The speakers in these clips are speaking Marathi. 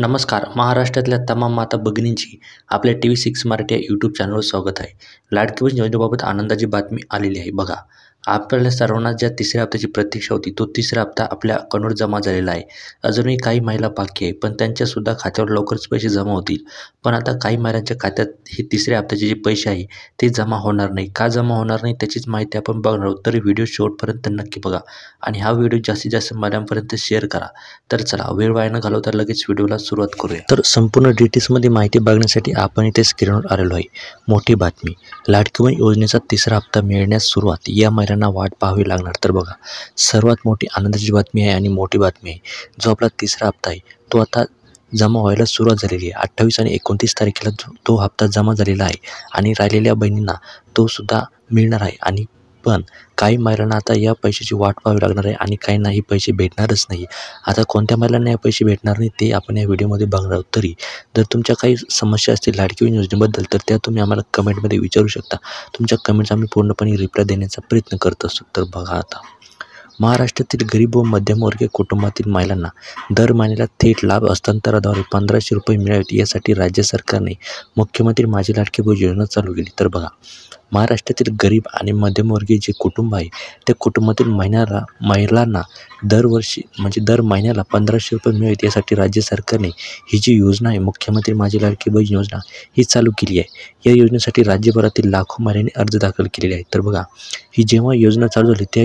नमस्कार. महाराष्ट्रातल्या तमाम माता भगिनींची आपल्या TV6 मराठी या यूट्यूब चॅनलवर स्वागत आहे. लाडकी बहीण योजनेबाबत आनंदाची बातमी आलेली आहे. बघा, आपल्याला सर्वांना ज्या तिसऱ्या हप्त्याची प्रतीक्षा होती, तो तिसरा हप्ता आपल्या अकाउंटवर जमा झालेला आहे. अजूनही काही महिला बाकी आहे, पण त्यांच्यासुद्धा खात्यावर लवकरच पैसे जमा होतील. पण आता काही महिलांच्या खात्यात हे तिसऱ्या हप्त्याचे जे पैसे आहे ते जमा होणार नाही. का जमा होणार नाही त्याचीच माहिती आपण बघणार आहोत. तर व्हिडिओ शेवटपर्यंत नक्की बघा आणि हा व्हिडिओ जास्तीत जास्त महिलांपर्यंत शेअर करा. तर चला, वेळ वाया न घालवता लगेच व्हिडिओला सुरुवात करूया. तर संपूर्ण डिटेल्समध्ये माहिती बघण्यासाठी आपण इथे स्क्रीनवर आलेलो आहे. मोठी बातमी, लाडकी बहीण योजनेचा तिसरा हप्ता मिळण्यास सुरुवात. या महिलांना वाट पाहावी लागणार. तर बघा, सर्वात मोठी आनंदाची बातमी आहे आणि मोठी बातमी आहे. जो आपला तिसरा हप्ता आहे तो आता जमा व्हायला सुरुवात झालेली आहे. 28 आणि 29 तारखेला तो हप्ता जमा झालेला आहे आणि राहिलेल्या बहिणींना तो सुद्धा मिळणार आहे. आणि पण काही महिलांना आता या पैशाची वाट पाहावी लागणार आहे आणि काहींना हे पैसे भेटणारच नाही. आता कोणत्या महिलांना हे पैसे भेटणार नाही ते आपण या व्हिडिओमध्ये बघणार आहोत. तरी जर तुमच्या काही समस्या असतील लाडकी बहीण योजनेबद्दल तर त्या तुम्ही आम्हाला कमेंटमध्ये विचारू शकता. तुमच्या कमेंट्स आम्ही पूर्णपणे रिप्लाय देण्याचा प्रयत्न करत असतो. तर बघा, आता महाराष्ट्रातील गरीब व मध्यमवर्गीय कुटुंबातील महिलांना दर महिन्याला थेट लाभ हस्तांतराद्वारे 1500 रुपये मिळावेत यासाठी राज्य सरकारने मुख्यमंत्री माझी लाडकी बहीण योजना चालू केली. तर बघा, महाराष्ट्रातील गरीब आणि मध्यमवर्गीय जे कुटुंब आहे त्या कुटुंबातील महिलांना दरवर्षी म्हणजे दर महिन्याला 1500 रुपये मिळावेत यासाठी राज्य सरकारने ही जी योजना आहे मुख्यमंत्री माझी लाडकी बहीण योजना ही चालू केली आहे. या योजनेसाठी राज्यभरातील लाखो महिलांनी अर्ज दाखल केलेले आहेत. तर बघा, ही जेव्हा योजना चालू झाली त्या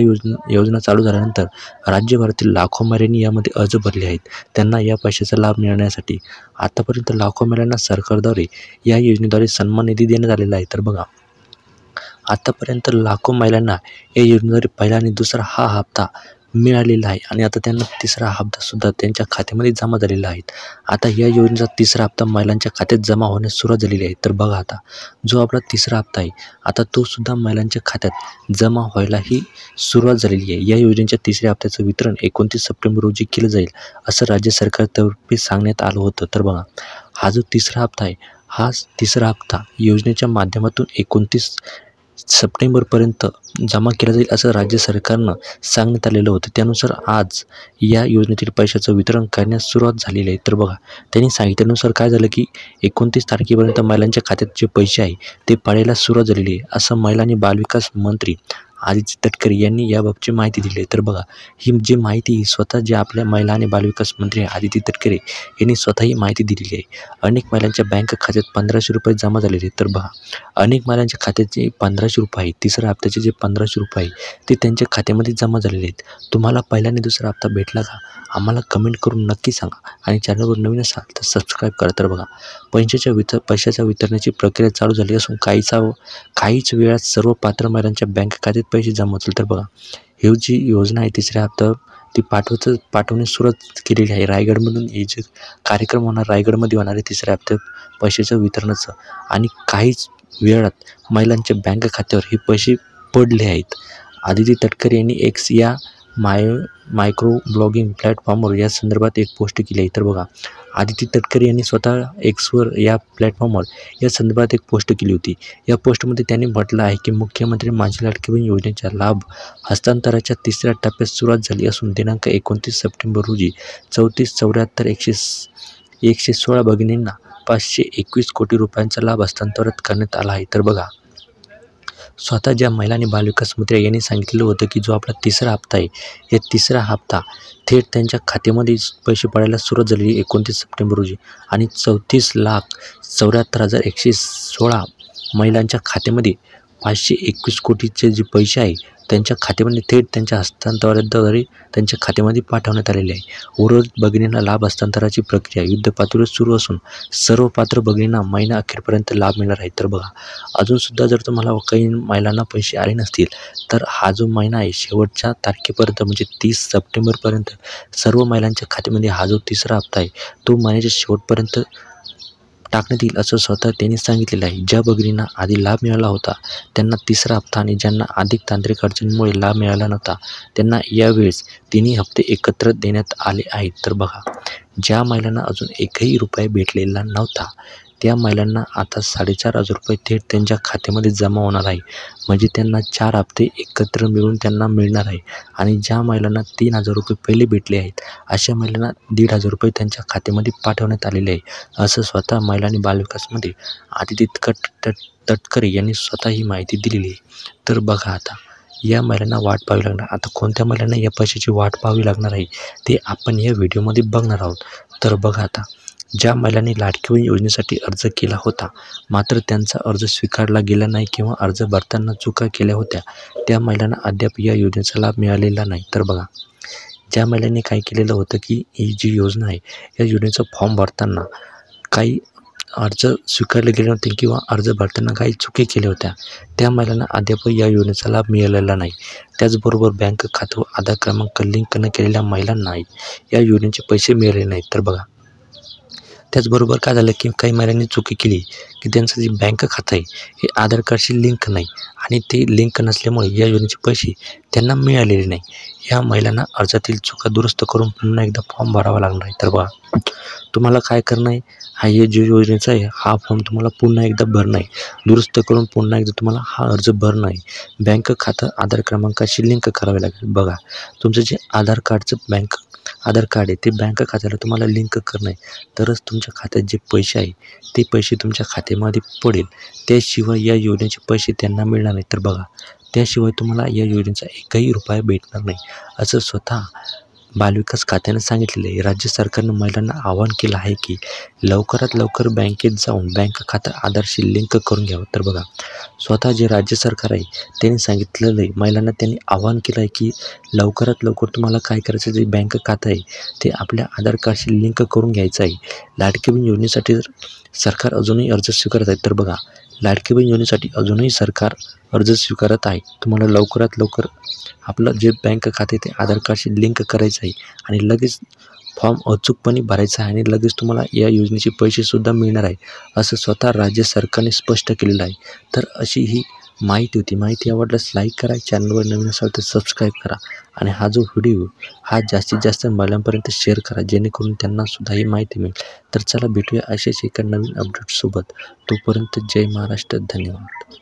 योजना चालू झाल्यानंतर राज्यभरातील लाखो महिलांनी यामध्ये अर्ज भरले आहेत. त्यांना या पैशाचा लाभ मिळण्यासाठी आतापर्यंत लाखो महिलांना सरकारद्वारे या योजनेद्वारे सन्मान निधी देण्यात आलेला आहे. तर बघा, आतापर्यंत लाखो महिलांना या योजनेद्वारे पहिला आणि दुसरा हा हप्ता मिळालेला आहे आणि आता त्यांना तिसरा हप्तासुद्धा त्यांच्या खात्यामध्ये जमा झालेला आहे. आता या योजनेचा तिसरा हप्ता महिलांच्या खात्यात जमा होण्यास सुरुवात झालेली आहे. तर बघा, आता जो आपला तिसरा हप्ता आहे आता तो सुद्धा महिलांच्या खात्यात जमा व्हायलाही सुरुवात झालेली आहे. या योजनेच्या तिसऱ्या हप्त्याचं वितरण 29 सप्टेंबर रोजी केलं जाईल असं राज्य सरकारतर्फे सांगण्यात आलं होतं. तर बघा, हा जो तिसरा हप्ता आहे हा तिसरा हप्ता योजनेच्या माध्यमातून 29 सप्टेंबरपर्यंत जमा केला जाईल असं राज्य सरकारनं सांगण्यात आलेलं होतं. त्यानुसार आज या योजनेतील पैशाचं वितरण करण्यास सुरुवात झालेली आहे. तर बघा, त्यांनी सांगितल्यानुसार काय झालं की 29 तारखेपर्यंत महिलांच्या खात्यात जे पैसे आहे ते पडायला सुरुवात झालेली आहे असं महिला आणि बालविकास मंत्री आदिती तटकरे यांनी याबाबतची माहिती दिली आहे. तर बघा, ही जी माहिती स्वतः जे आपल्या महिला आणि बालविकास मंत्री आदिती तटकरे यांनी स्वतः ही माहिती दिलेली आहे. अनेक महिलांच्या बँक खात्यात 1500 रुपये जमा झालेले आहेत. तर बघा, अनेक महिलांच्या खात्यात जे 1500 रुपये आहेत, तिसऱ्या हप्त्याचे जे 1500 रुपये आहे ते त्यांच्या खात्यामध्ये जमा झालेले आहेत. तुम्हाला पहिला आणि दुसरा हप्ता भेटला का? आम्हाला कमेंट करून नक्की सांगा आणि चॅनलवर नवीन असाल तर सबस्क्राईब करा. तर बघा, पैशाच्या वितरणाची प्रक्रिया चालू झाली असून काहीच वेळात सर्व पात्र महिलांच्या बँक खात्यात पैसे जमा होतील. तर बघा, ही जी योजना आहे तिसऱ्या हप्ता ती पाठवण्यास सुरुवात केलेली आहे. रायगडमधून हे जे कार्यक्रम होणार, रायगडमध्ये होणार आहे तिसऱ्या हप्त्यात पैशाचं वितरणाचं आणि काहीच वेळात महिलांच्या बँक खात्यावर हे पैसे पडले आहेत. आदिती तटकरे यांनी एक्स या मायक्रो ब्लॉगिंग प्लॅटफॉर्मवर या संदर्भात एक पोस्ट केली आहे. तर बघा, आदिती तटकरे यांनी स्वतः एक्सवर या प्लॅटफॉर्मवर या संदर्भात एक पोस्ट केली होती. या पोस्टमध्ये त्यांनी म्हटलं आहे की मुख्यमंत्री माझी लाडकी बहीण योजनेचा लाभ हस्तांतराच्या तिसऱ्या टप्प्यात सुरुवात झाली असून दिनांक 29 सप्टेंबर रोजी 116 भगिनींना 521 कोटी रुपयांचा लाभ हस्तांतरित करण्यात आला आहे. तर बघा, स्वतः ज्या महिला आणि बालविकास मंत्री यांनी सांगितलेलं होतं की जो आपला तिसरा हप्ता आहे या तिसरा हप्ता थेट त्यांच्या खात्यामध्ये पैसे पडायला सुरुवात झाली 29 सप्टेंबर रोजी आणि 34,74,116 महिलांच्या खात्यामध्ये 521 कोटीचे जे पैसे आहे त्यांच्या खात्यामध्ये थेट त्यांच्या हस्तांतराद्वारे त्यांच्या खात्यामध्ये पाठवण्यात आलेले आहे. उर्वरित भगिनींना लाभ हस्तांतराची प्रक्रिया युद्धपातळीवर सुरू असून सर्व पात्र भगिनींना महिना अखेरपर्यंत लाभ मिळणार आहे. तर बघा, अजूनसुद्धा जर तुम्हाला काही महिलांना पैसे आले नसतील तर हा जो महिना आहे शेवटच्या तारखेपर्यंत म्हणजे 30 सप्टेंबरपर्यंत सर्व महिलांच्या खात्यामध्ये हा जो तिसरा हप्ता आहे तो महिन्याच्या शेवटपर्यंत टाकण्यात येईल असं स्वतः त्यांनी सांगितलेलं आहे. ज्या भगिनींना आधी लाभ मिळाला होता त्यांना तिसरा हप्ता आणि ज्यांना अधिक तांत्रिक अडचणीमुळे लाभ मिळाला नव्हता त्यांना यावेळेस तिन्ही हप्ते एकत्र देण्यात आले आहेत. तर बघा, ज्या महिलांना अजून एकही रुपया भेटलेला नव्हता त्या महिलांना आता 4,500 रुपये थेट त्यांच्या खात्यामध्ये जमा होणार आहे. म्हणजे त्यांना 4 हप्ते एकत्र मिळून त्यांना मिळणार आहे. आणि ज्या महिलांना 3,000 रुपये पहिले भेटले आहेत, अशा महिलांना 1,500 रुपये त्यांच्या खात्यामध्ये पाठवण्यात आलेले आहे. असं स्वतः महिला आणि बालविकासमंत्री आदिती तटकरे यांनी स्वतः ही माहिती दिलेली आहे. तर बघा आता या महिलांना वाट पाहावी लागणार. आता कोणत्या महिलांना या पैशाची वाट पाहावी लागणार आहे ते आपण या व्हिडिओमध्ये बघणार आहोत. तर बघा आता ज्या महिलांनी लाडकी बहीण योजनेसाठी अर्ज केला होता, मात्र त्यांचा अर्ज स्वीकारला गेला नाही किंवा अर्ज भरताना चुका केल्या होत्या, त्या महिलांना अद्याप या योजनेचा लाभ मिळालेला नाही. तर बघा ज्या महिलांनी काय केलेलं होतं की ही जी योजना आहे या योजनेचा फॉर्म भरताना काही अर्ज स्वीकारले गेले नव्हते किंवा अर्ज भरताना काही चुकी केल्या होत्या, त्या महिलांना अद्याप या योजनेचा लाभ मिळालेला नाही. त्याचबरोबर बँक खातं व आधार क्रमांक लिंक न केलेल्या महिलांनाही या योजनेचे पैसे मिळाले नाहीत. तर बघा त्याचबरोबर काय झालं की काही महिलांनी चुकी केली की त्यांचं जे बँक खातं आहे हे आधार कार्डशी लिंक नाही आणि ते लिंक नसल्यामुळे या योजनेचे पैसे त्यांना मिळालेले नाही. या महिलांना अर्जातील चुका दुरुस्त करून पुन्हा एकदा फॉर्म भरावा लागणार आहे. तर बघा तुम्हाला काय करणं आहे, हे जो योजनेचा आहे हा फॉर्म तुम्हाला पुन्हा एकदा भरणं आहे. दुरुस्त करून पुन्हा एकदा तुम्हाला हा अर्ज भरणं आहे. बँक खातं आधार क्रमांकाशी लिंक करावे लागेल. बघा तुमचं जे आधार कार्ड आहे ते बँक खात्याला तुम्हाला लिंक करणं आहे. तरच तुमच्या खात्यात जे पैसे आहे ते पैसे तुमच्या खात्यामध्ये पडेल. त्याशिवाय या योजनेचे पैसे त्यांना मिळणार नाही. तर बघा त्याशिवाय तुम्हाला या योजनेचा एकही रुपया भेटणार नाही, असं स्वतः बालविकास खात्यानं सांगितलेलं आहे. राज्य सरकारनं महिलांना आवाहन केलं आहे की लवकरात लवकर बँकेत जाऊन बँक खातं आधारशी लिंक करून घ्यावं. तर बघा स्वतः जे राज्य सरकार आहे त्यांनी सांगितलेलं आहे, महिलांना त्यांनी आवाहन केलं आहे की लवकरात लवकर तुम्हाला काय करायचं, जे बँक खातं आहे ते आपल्या आधार कार्डशी लिंक करून घ्यायचं आहे. लाडकी बहीण योजनेसाठी सरकार अजूनही अर्ज स्वीकारत आहे. तर बघा लाडकी बहीण योजनेसाठी अजूनही सरकार अर्ज स्वीकारत आहे. तुम्हाला लवकरात लवकर आपलं जे बँक खाते ते आधार कार्डशी लिंक करायचं आहे आणि लगेच फॉर्म अचूकपणे भरायचा आहे आणि लगेच तुम्हाला या योजनेचे पैसेसुद्धा मिळणार आहे, असं स्वतः राज्य सरकारने स्पष्ट केलेलं आहे. तर अशी ही माहिती होती. माहिती आवडल्यास लाईक करा, चॅनलवर नवीन असाल तर सबस्क्राईब करा आणि हा जो व्हिडिओ हा जास्तीत जास्त महिलांपर्यंत शेअर करा, जेणेकरून त्यांनासुद्धा ही माहिती मिळेल. तर चला भेटूया अशाच एका नवीन अपडेटसोबत. तोपर्यंत जय महाराष्ट्र. धन्यवाद.